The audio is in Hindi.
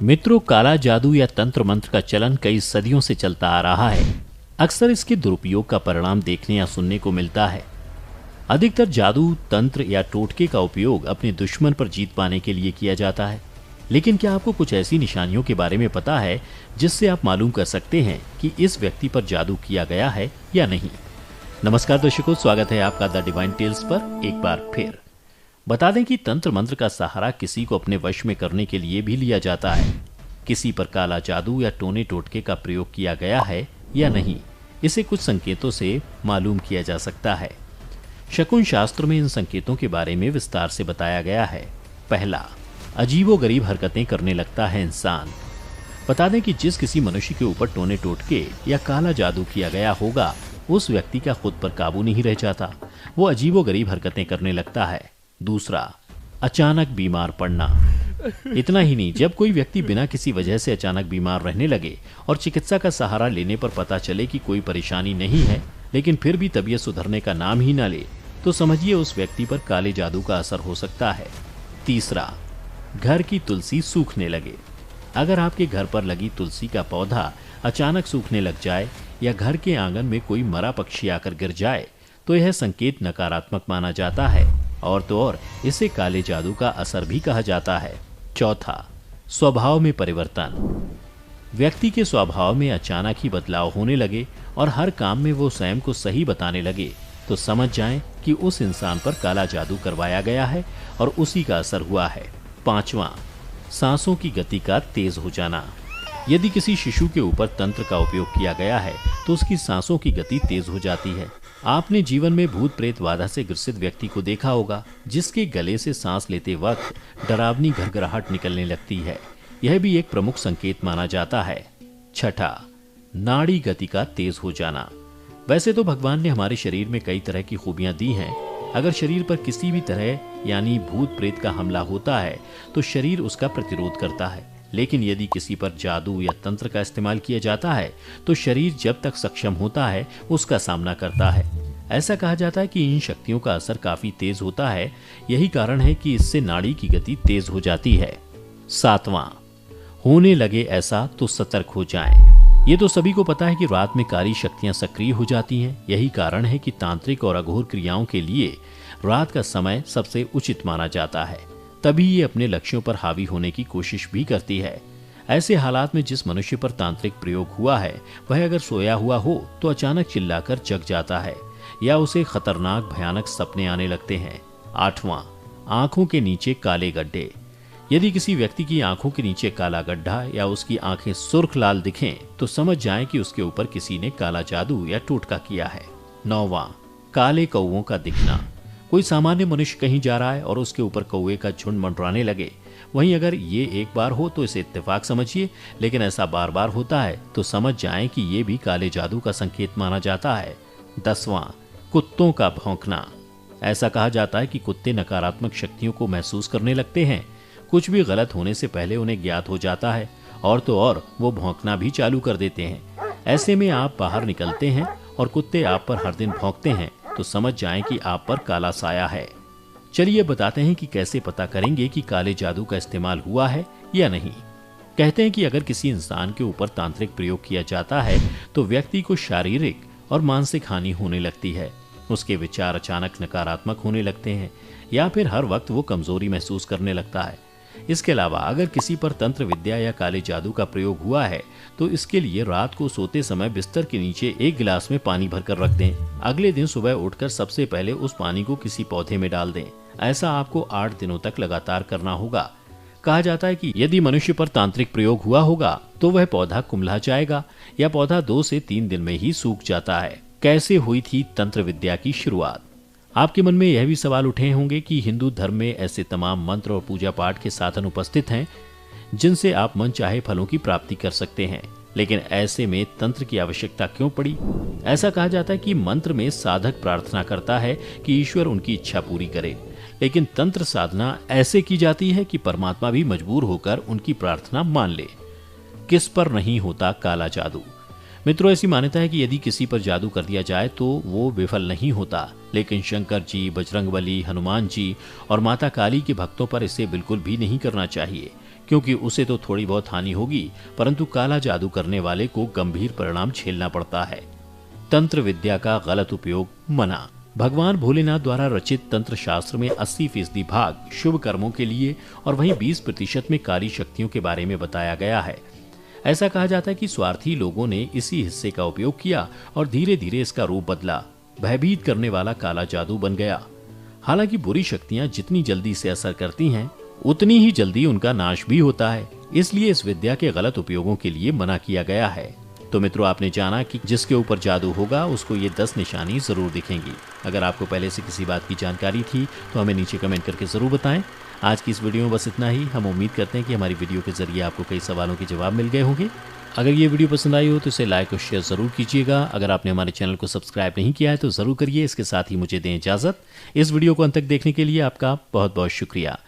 मित्रों, काला जादू या तंत्र मंत्र का चलन कई सदियों से चलता आ रहा है। अक्सर इसके दुरुपयोग का परिणाम देखने या सुनने को मिलता है। अधिकतर जादू, तंत्र या टोटके का उपयोग अपने दुश्मन पर जीत पाने के लिए किया जाता है। लेकिन क्या आपको कुछ ऐसी निशानियों के बारे में पता है जिससे आप मालूम कर सकते हैं कि इस व्यक्ति पर जादू किया गया है या नहीं? नमस्कार दर्शकों, स्वागत है आपका द डिवाइन टेल्स पर एक बार फिर। बता दें कि तंत्र मंत्र का सहारा किसी को अपने वश में करने के लिए भी लिया जाता है। किसी पर काला जादू या टोने टोटके का प्रयोग किया गया है या नहीं, इसे कुछ संकेतों से मालूम किया जा सकता है। शकुन शास्त्र में इन संकेतों के बारे में विस्तार से बताया गया है। पहला, अजीबोगरीब हरकतें करने लगता है इंसान। बता दें कि जिस किसी मनुष्य के ऊपर टोने टोटके या काला जादू किया गया होगा, उस व्यक्ति का खुद पर काबू नहीं रह जाता, वो अजीबोगरीब हरकतें करने लगता है। दूसरा, अचानक बीमार पड़ना। इतना ही नहीं, जब कोई व्यक्ति बिना किसी वजह से अचानक बीमार रहने लगे और चिकित्सा का सहारा लेने पर पता चले कि कोई परेशानी नहीं है, लेकिन फिर भी तबीयत सुधरने का नाम ही ना ले, तो समझिए उस व्यक्ति पर काले जादू का असर हो सकता है। तीसरा, घर की तुलसी सूखने लगे। अगर आपके घर पर लगी तुलसी का पौधा अचानक सूखने लग जाए या घर के आंगन में कोई मरा पक्षी आकर गिर जाए, तो यह संकेत नकारात्मक माना जाता है और तो और इसे काले जादू का असर भी कहा जाता है। चौथा, स्वभाव में परिवर्तन। व्यक्ति के स्वभाव में अचानक ही बदलाव होने लगे और हर काम में वो स्वयं को सही बताने लगे, तो समझ जाएं कि उस इंसान पर काला जादू करवाया गया है और उसी का असर हुआ है। पांचवा, सांसों की गति का तेज हो जाना। यदि किसी शिशु के ऊपर तंत्र का उपयोग किया गया है तो उसकी सांसों की गति तेज हो जाती है। आपने जीवन में भूत प्रेत बाधा से ग्रसित व्यक्ति को देखा होगा, जिसके गले से सांस लेते वक्त डरावनी घरघराहट निकलने लगती है। यह भी एक प्रमुख संकेत माना जाता है। छठा, नाड़ी गति का तेज हो जाना। वैसे तो भगवान ने हमारे शरीर में कई तरह की खूबियां दी हैं। अगर शरीर पर किसी भी तरह यानी भूत प्रेत का हमला होता है तो शरीर उसका प्रतिरोध करता है, लेकिन यदि किसी पर जादू या तंत्र का इस्तेमाल किया जाता है तो शरीर जब तक सक्षम होता है उसका सामना करता है। ऐसा कहा जाता है कि इन शक्तियों का असर काफी तेज होता है। यही कारण है कि इससे नाड़ी की गति तेज हो जाती है। सातवां, होने लगे ऐसा तो सतर्क हो जाएं। ये तो सभी को पता है कि रात में कारी शक्तियां सक्रिय हो जाती हैं। यही कारण है कि तांत्रिक और अघोर क्रियाओं के लिए रात का समय सबसे उचित माना जाता है। तभी ये अपने लक्ष्यों पर हावी होने की कोशिश भी करती है। ऐसे हालात में जिस मनुष्य पर तांत्रिक प्रयोग हुआ है वह अगर सोया हुआ हो तो अचानक चिल्लाकर जग जाता है या उसे खतरनाक भयानक सपने आने लगते हैं। आठवां, आंखों के नीचे काले गड्ढे। यदि किसी व्यक्ति की आंखों के नीचे काला गड्ढा या उसकी आंखें सुर्ख लाल दिखें तो समझ जाएं कि उसके ऊपर किसी ने काला जादू या टोटका किया है। नौवां, काले कौवों का दिखना। कोई सामान्य मनुष्य कहीं जा रहा है और उसके ऊपर कौवे का झुंड मंडराने लगे। वहीं अगर ये एक बार हो तो इसे इत्तेफाक समझिए, लेकिन ऐसा बार बार होता है तो समझ जाएं कि ये भी काले जादू का संकेत माना जाता है। 10वां, कुत्तों का भौंकना। ऐसा कहा जाता है कि कुत्ते नकारात्मक शक्तियों को महसूस करने लगते हैं। कुछ भी गलत होने से पहले उन्हें ज्ञात हो जाता है और तो और वो भौंकना भी चालू कर देते हैं। ऐसे में आप बाहर निकलते हैं और कुत्ते आप पर हर दिन भौंकते हैं तो समझ जाएं कि आप पर काला साया है। चलिए बताते हैं कि कैसे पता करेंगे कि काले जादू का इस्तेमाल हुआ है या नहीं। कहते हैं कि अगर किसी इंसान के ऊपर तांत्रिक प्रयोग किया जाता है तो व्यक्ति को शारीरिक और मानसिक हानि होने लगती है। उसके विचार अचानक नकारात्मक होने लगते हैं या फिर हर वक्त वो कमजोरी महसूस करने लगता है। इसके अलावा अगर किसी पर तंत्र विद्या या काले जादू का प्रयोग हुआ है तो इसके लिए रात को सोते समय बिस्तर के नीचे एक गिलास में पानी भरकर रख दें। अगले दिन सुबह उठकर सबसे पहले उस पानी को किसी पौधे में डाल दें। ऐसा आपको 8 दिनों तक लगातार करना होगा। कहा जाता है कि यदि मनुष्य पर तांत्रिक प्रयोग हुआ होगा तो वह पौधा कुम्हला जाएगा या पौधा 2 से 3 दिन में ही सूख जाता है। कैसे हुई थी तंत्र विद्या की शुरुआत? आपके मन में यह भी सवाल उठे होंगे कि हिंदू धर्म में ऐसे तमाम मंत्र और पूजा पाठ के साधन उपस्थित हैं जिनसे आप मन चाहे फलों की प्राप्ति कर सकते हैं, लेकिन ऐसे में तंत्र की आवश्यकता क्यों पड़ी? ऐसा कहा जाता है कि मंत्र में साधक प्रार्थना करता है कि ईश्वर उनकी इच्छा पूरी करे, लेकिन तंत्र साधना ऐसे की जाती है कि परमात्मा भी मजबूर होकर उनकी प्रार्थना मान ले। किस पर नहीं होता काला जादू? मित्रों, ऐसी मान्यता है कि यदि किसी पर जादू कर दिया जाए तो वो विफल नहीं होता, लेकिन शंकर जी, बजरंगबली, हनुमान जी और माता काली के भक्तों पर इसे बिल्कुल भी नहीं करना चाहिए, क्योंकि उसे तो थोड़ी बहुत हानि होगी, परंतु काला जादू करने वाले को गंभीर परिणाम झेलना पड़ता है। तंत्र विद्या का गलत उपयोग मना। भगवान भोलेनाथ द्वारा रचित तंत्र शास्त्र में 80% भाग शुभ कर्मों के लिए और वहीं 20% में काली शक्तियों के बारे में बताया गया है। ऐसा कहा जाता है कि स्वार्थी लोगों ने इसी हिस्से का उपयोग किया और धीरे धीरे इसका रूप बदला, भयभीत करने वाला काला जादू बन गया। हालांकि बुरी शक्तियां जितनी जल्दी से असर करती हैं, उतनी ही जल्दी उनका नाश भी होता है। इसलिए इस विद्या के गलत उपयोगों के लिए मना किया गया है। तो मित्रों, आपने जाना कि जिसके ऊपर जादू होगा उसको ये 10 निशानी जरूर दिखेंगी। अगर आपको पहले से किसी बात की जानकारी थी तो हमें नीचे कमेंट करके जरूर बताएं। आज की इस वीडियो में बस इतना ही। हम उम्मीद करते हैं कि हमारी वीडियो के जरिए आपको कई सवालों के जवाब मिल गए होंगे। अगर ये वीडियो पसंद आई हो तो इसे लाइक और शेयर जरूर कीजिएगा। अगर आपने हमारे चैनल को सब्सक्राइब नहीं किया है तो जरूर करिए। इसके साथ ही मुझे दें इजाजत। इस वीडियो को अंत तक देखने के लिए आपका बहुत बहुत शुक्रिया।